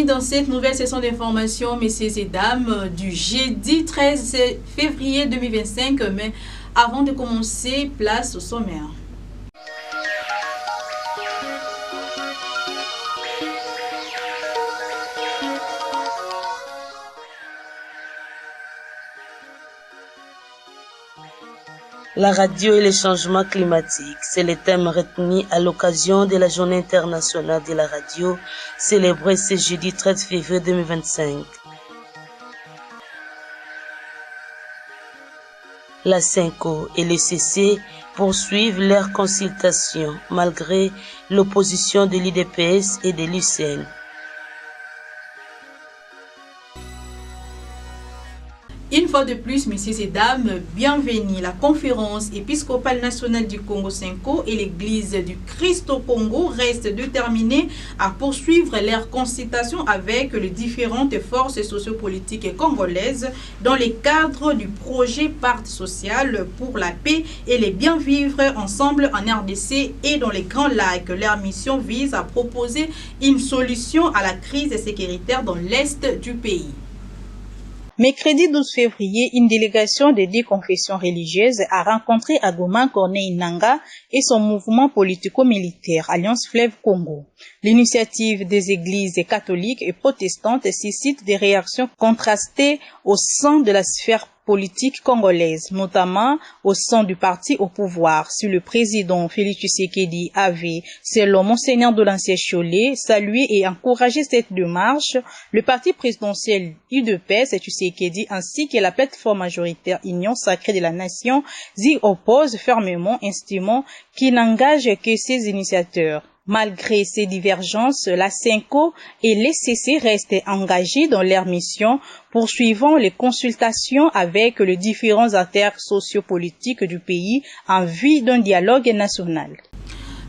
dans cette nouvelle session d'information, messieurs et dames, du jeudi 13 février 2025. Mais avant de commencer, place au sommaire. La radio et les changements climatiques, c'est le thème retenu à l'occasion de la Journée internationale de la radio, célébrée ce jeudi 13 février 2025. La CENCO et le CC poursuivent leurs consultations malgré l'opposition de l'IDPS et de l'UCN. Une fois de plus, messieurs et dames, bienvenue. La conférence épiscopale nationale du Congo CENCO et l'église du Christ au Congo restent déterminés à poursuivre leurs consultations avec les différentes forces sociopolitiques congolaises dans le cadre du projet Pacte social pour la paix et les bien vivre ensemble en RDC et dans les Grands Lacs. Leur mission vise à proposer une solution à la crise sécuritaire dans l'est du pays. Mercredi 12 février, une délégation de 10 confessions religieuses a rencontré à Goma Corneille Nangaa et son mouvement politico-militaire Alliance Fleuve Congo. L'initiative des églises catholiques et protestantes suscite des réactions contrastées au sein de la sphère politique congolaise, notamment au sein du parti au pouvoir. Si le président Félix Tshisekedi avait, selon Monseigneur de l'Ancien Cholet, salué et encouragé cette démarche, le parti présidentiel UDPS Tshisekedi ainsi que la plateforme majoritaire Union Sacrée de la Nation s'y opposent fermement, estimant qu'il n'engage que ses initiateurs. Malgré ces divergences, la CENCO et les CC restent engagés dans leur mission, poursuivant les consultations avec les différents acteurs sociopolitiques du pays en vue d'un dialogue national.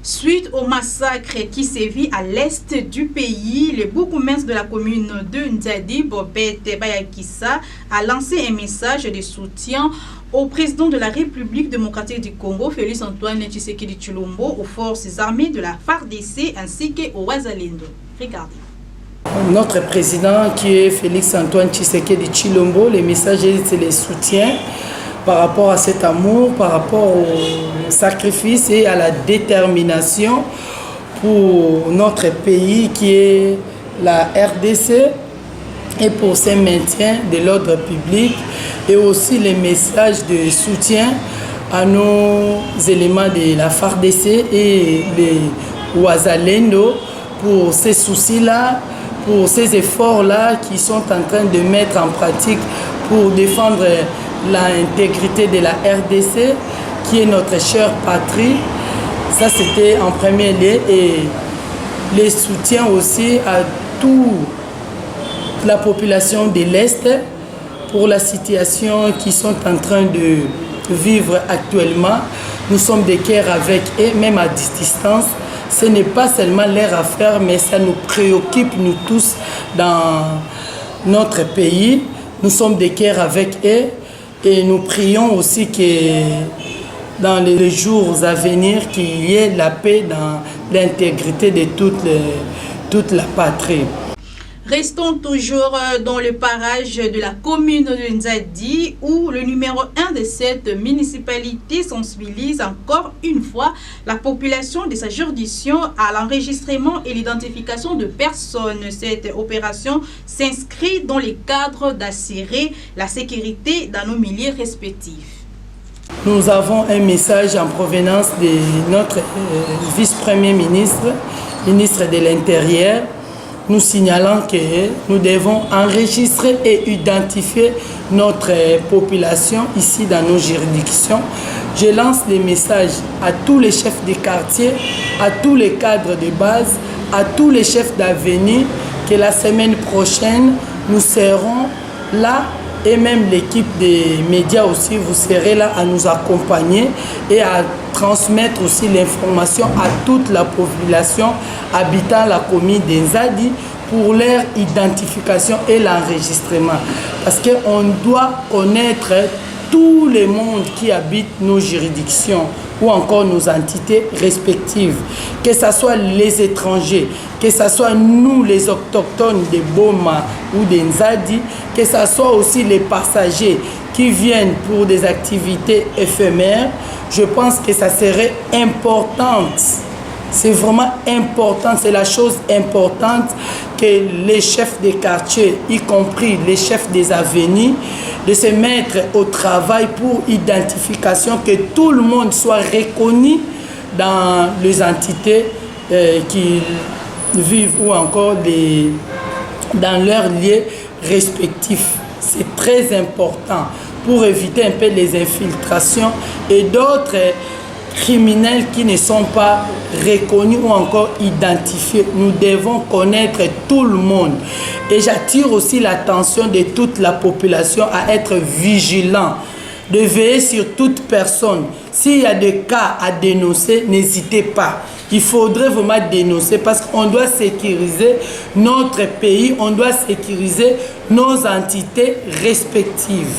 Suite au massacre qui sévit à l'est du pays, le bourgmestre de la commune de Nzadi, Bobette Bayakissa, a lancé un message de soutien au président de la République démocratique du Congo, Félix Antoine Tshisekedi Tshilombo, aux forces armées de la FARDC ainsi qu'au Wazalendo. Regardez. Notre président qui est Félix Antoine Tshisekedi Tshilombo, les messages c'est les soutiens par rapport à cet amour, par rapport au sacrifice et à la détermination pour notre pays qui est la RDC et pour ce maintien de l'ordre public et aussi les messages de soutien à nos éléments de la FARDC et les Wazalendo pour ces soucis-là, pour ces efforts-là qu'ils sont en train de mettre en pratique pour défendre l'intégrité de la RDC qui est notre chère patrie. Ça c'était en premier lieu et les soutiens aussi à toute la population de l'Est pour la situation qu'ils sont en train de vivre actuellement. Nous sommes de cœur avec eux, même à distance. Ce n'est pas seulement leur affaire, mais ça nous préoccupe, nous tous, dans notre pays. Nous sommes de cœur avec eux et nous prions aussi que dans les jours à venir, qu'il y ait la paix dans l'intégrité de toute la patrie. Restons toujours dans le parage de la commune de Nzadi où le numéro 1 de cette municipalité sensibilise encore une fois la population de sa juridiction à l'enregistrement et l'identification de personnes. Cette opération s'inscrit dans le cadre d'assurer la sécurité dans nos milieux respectifs. Nous avons un message en provenance de notre vice-premier ministre, ministre de l'Intérieur, nous signalant que nous devons enregistrer et identifier notre population ici dans nos juridictions. Je lance des messages à tous les chefs de quartier, à tous les cadres de base, à tous les chefs d'avenir, que la semaine prochaine, nous serons là et même l'équipe des médias aussi, vous serez là à nous accompagner et à transmettre aussi l'information à toute la population habitant la commune d'Nzadi pour leur identification et l'enregistrement. Parce qu'on doit connaître tout le monde qui habite nos juridictions ou encore nos entités respectives, que ce soit les étrangers, que ce soit nous les autochtones de Boma ou de Nzadi, que ce soit aussi les passagers qui viennent pour des activités éphémères, je pense que ça serait importante. C'est vraiment important, c'est la chose importante que les chefs des quartiers, y compris les chefs des avenirs, de se mettre au travail pour identification, que tout le monde soit reconnu dans les entités qui vivent ou encore dans leurs lieux respectifs. C'est très important pour éviter un peu les infiltrations et d'autres criminels qui ne sont pas reconnus ou encore identifiés. Nous devons connaître tout le monde. Et j'attire aussi l'attention de toute la population à être vigilant, de veiller sur toute personne. S'il y a des cas à dénoncer, n'hésitez pas. Il faudrait vraiment dénoncer parce qu'on doit sécuriser notre pays, on doit sécuriser nos entités respectives.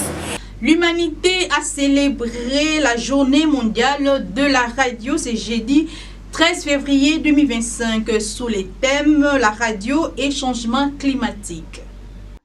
L'humanité a célébré la journée mondiale de la radio ce jeudi 13 février 2025 sous les thèmes la radio et changement climatique.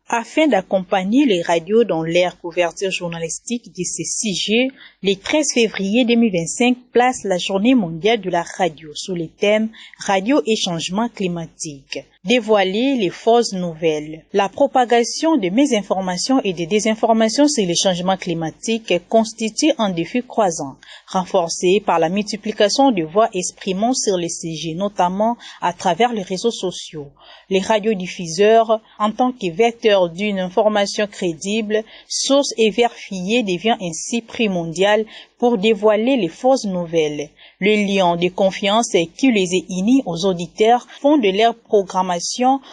Afin d'accompagner les radios dans l'ère couverture journalistique de ces 6G, le 13 février 2025 place la journée mondiale de la radio sous les thèmes radio et changement climatique. Dévoiler les fausses nouvelles. La propagation de mésinformations et de désinformations sur les changements climatiques constitue un défi croissant, renforcé par la multiplication de voix exprimant sur les CG, notamment à travers les réseaux sociaux. Les radiodiffuseurs, en tant que vecteurs d'une information crédible, source et vérifiée, devient ainsi primordial pour dévoiler les fausses nouvelles. Le lien de confiance qui les unit aux auditeurs font de leur programmation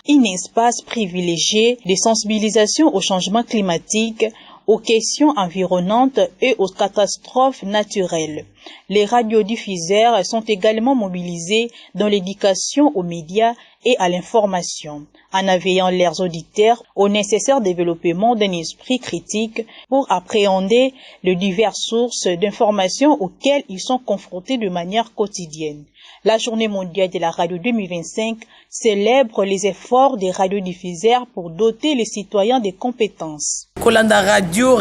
un espace privilégié de sensibilisation au changement climatique, aux questions environnantes et aux catastrophes naturelles. Les radiodiffuseurs sont également mobilisés dans l'éducation aux médias et à l'information, en éveillant leurs auditeurs au nécessaire développement d'un esprit critique pour appréhender les diverses sources d'informations auxquelles ils sont confrontés de manière quotidienne. La Journée mondiale de la radio 2025 célèbre les efforts des radiodiffuseurs pour doter les citoyens des compétences. Kolanda radio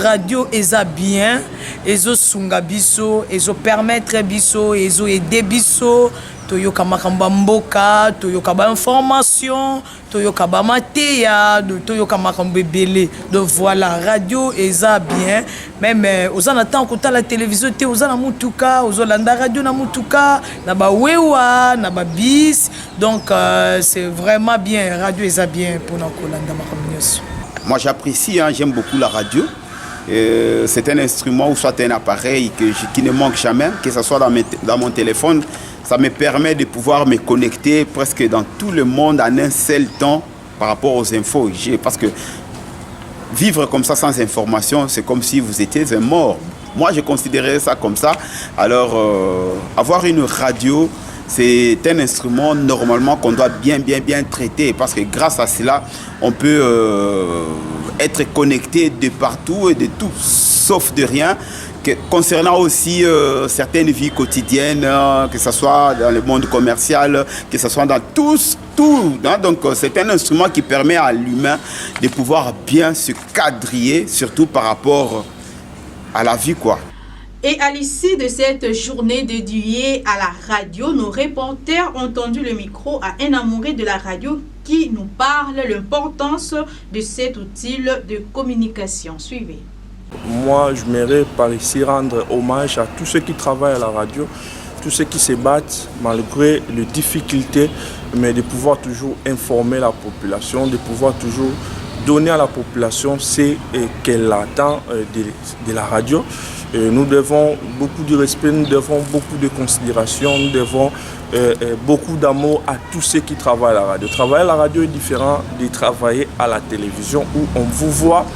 eza bien, ezo sunga biso, ezo permettre biso, ezo aider biso, toyoka makamba mboka, toyoka ba information, toyoka ba mateya, toyoka makamba ebele. Donc voilà, radio eza bien, même oza na temps kota la télévision te oza na mutuka, ozo landa radio na mutuka, na ba wewa, na ba bis. Donc c'est vraiment bien, radio eza bien pour na kolanda makamba nyonso. Moi j'apprécie, j'aime beaucoup la radio. C'est un instrument ou soit un appareil qui ne manque jamais, que ce soit dans mon téléphone. Ça me permet de pouvoir me connecter presque dans tout le monde en un seul temps par rapport aux infos. Parce que vivre comme ça sans information, c'est comme si vous étiez un mort. Moi je considérais ça comme ça. Alors avoir une radio, c'est un instrument normalement qu'on doit bien traiter parce que grâce à cela, on peut être connecté de partout et de tout, sauf de rien. Concernant aussi certaines vies quotidiennes, que ce soit dans le monde commercial, que ce soit dans tout. Hein? Donc c'est un instrument qui permet à l'humain de pouvoir bien se quadriller, surtout par rapport à la vie, quoi. Et à l'issue de cette journée dédiée à la radio, nos reporters ont tendu le micro à un amoureux de la radio qui nous parle de l'importance de cet outil de communication. Suivez. Moi, je m'aimerais par ici rendre hommage à tous ceux qui travaillent à la radio, tous ceux qui se battent malgré les difficultés, mais de pouvoir toujours informer la population, de pouvoir toujours donner à la population ce qu'elle attend de la radio. Nous devons beaucoup de respect, nous devons beaucoup de considération, nous devons beaucoup d'amour à tous ceux qui travaillent à la radio. Travailler à la radio est différent de travailler à la télévision où on vous voit,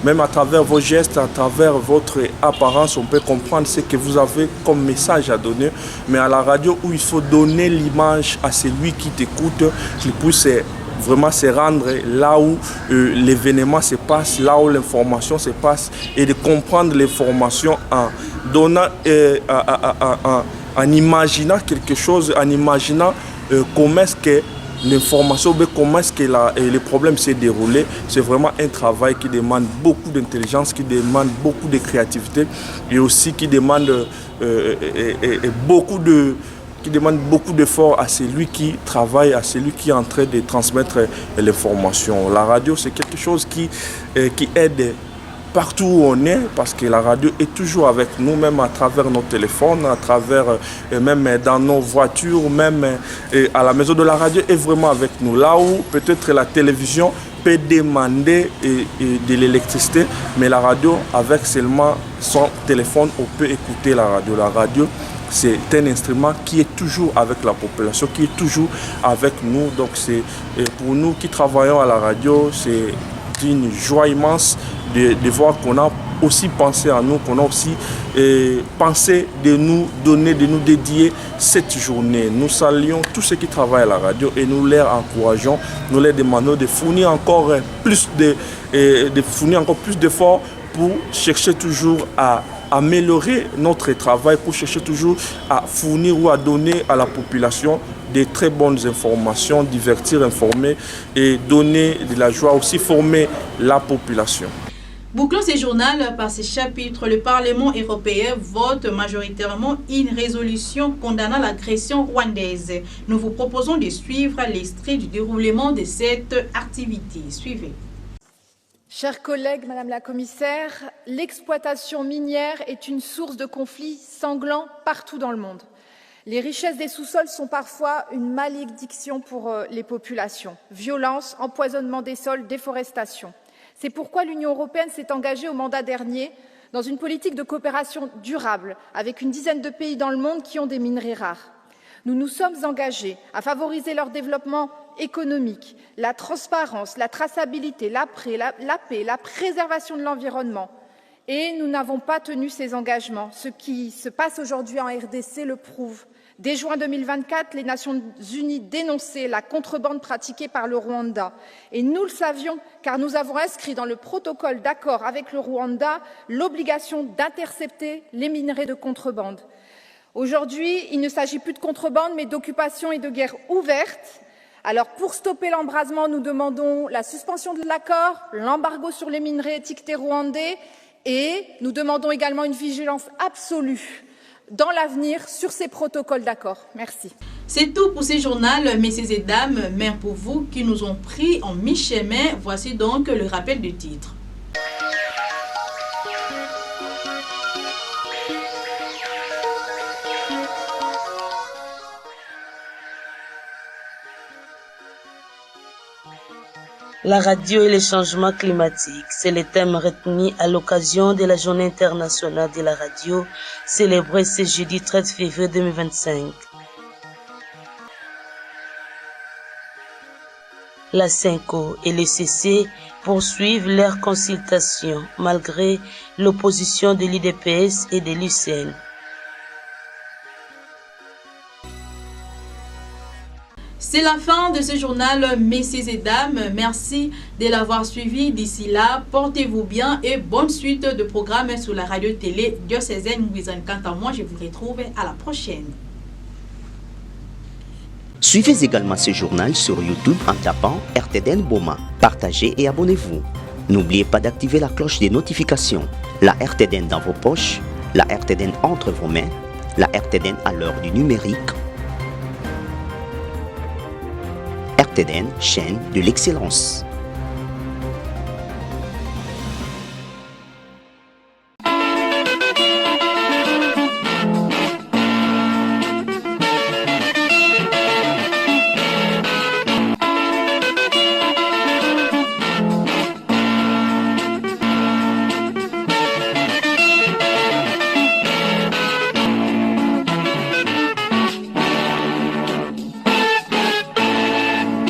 même à travers vos gestes, à travers votre apparence, on peut comprendre ce que vous avez comme message à donner. Mais à la radio où il faut donner l'image à celui qui t'écoute, qu'il puisse vraiment se rendre là où l'événement se passe, là où l'information se passe, et de comprendre l'information en donnant, en imaginant quelque chose, en imaginant comment est-ce que l'information, comment est-ce que le problème s'est déroulé. C'est vraiment un travail qui demande beaucoup d'intelligence, qui demande beaucoup de créativité et aussi qui demande beaucoup d'efforts à celui qui travaille, à celui qui est en train de transmettre l'information. La radio, c'est quelque chose qui aide partout où on est, parce que la radio est toujours avec nous, même à travers nos téléphones, à travers même dans nos voitures, même à la maison. De la radio est vraiment avec nous. Là où peut-être la télévision peut demander de l'électricité, mais la radio, avec seulement son téléphone, on peut écouter la radio. La radio, c'est un instrument qui est toujours avec la population, qui est toujours avec nous. Donc c'est pour nous qui travaillons à la radio, c'est une joie immense de voir qu'on a aussi pensé à nous, qu'on a aussi pensé de nous donner, de nous dédier cette journée. Nous saluons tous ceux qui travaillent à la radio et nous les encourageons, nous les demandons de fournir encore plus d'efforts pour chercher toujours à améliorer notre travail, pour chercher toujours à fournir ou à donner à la population de très bonnes informations, divertir, informer et donner de la joie, aussi former la population. Bouclons ce journal par ces chapitres. Le Parlement européen vote majoritairement une résolution condamnant l'agression rwandaise. Nous vous proposons de suivre l'extrait du déroulement de cette activité. Suivez. Chers collègues, Madame la Commissaire, l'exploitation minière est une source de conflits sanglants partout dans le monde. Les richesses des sous-sols sont parfois une malédiction pour les populations. Violence, empoisonnement des sols, déforestation. C'est pourquoi l'Union européenne s'est engagée au mandat dernier dans une politique de coopération durable avec une dizaine de pays dans le monde qui ont des minerais rares. Nous nous sommes engagés à favoriser leur développement économique, la transparence, la traçabilité, la paix, la préservation de l'environnement. Et nous n'avons pas tenu ces engagements. Ce qui se passe aujourd'hui en RDC le prouve. Dès juin 2024, les Nations Unies dénonçaient la contrebande pratiquée par le Rwanda. Et nous le savions, car nous avons inscrit dans le protocole d'accord avec le Rwanda l'obligation d'intercepter les minerais de contrebande. Aujourd'hui, il ne s'agit plus de contrebande, mais d'occupation et de guerre ouverte. Alors, pour stopper l'embrasement, nous demandons la suspension de l'accord, l'embargo sur les minerais étiquetés rwandais et nous demandons également une vigilance absolue dans l'avenir sur ces protocoles d'accord. Merci. C'est tout pour ce journal, messieurs et dames, mères pour vous qui nous ont pris en mi-chemin. Voici donc le rappel du titre. La radio et les changements climatiques, c'est le thème retenu à l'occasion de la Journée internationale de la radio, célébrée ce jeudi 13 février 2025. La CENCO et le CC poursuivent leurs consultations malgré l'opposition de l'IDPS et de l'UCN. C'est la fin de ce journal, messieurs et dames. Merci de l'avoir suivi. D'ici là, portez-vous bien et bonne suite de programmes sur la radio-télé diocésaine Nguizane. Quant à moi, je vous retrouve à la prochaine. Suivez également ce journal sur YouTube en tapant RTDN Boma. Partagez et abonnez-vous. N'oubliez pas d'activer la cloche des notifications. La RTDN dans vos poches, la RTDN entre vos mains, la RTDN à l'heure du numérique. RTDN, chaîne de l'excellence.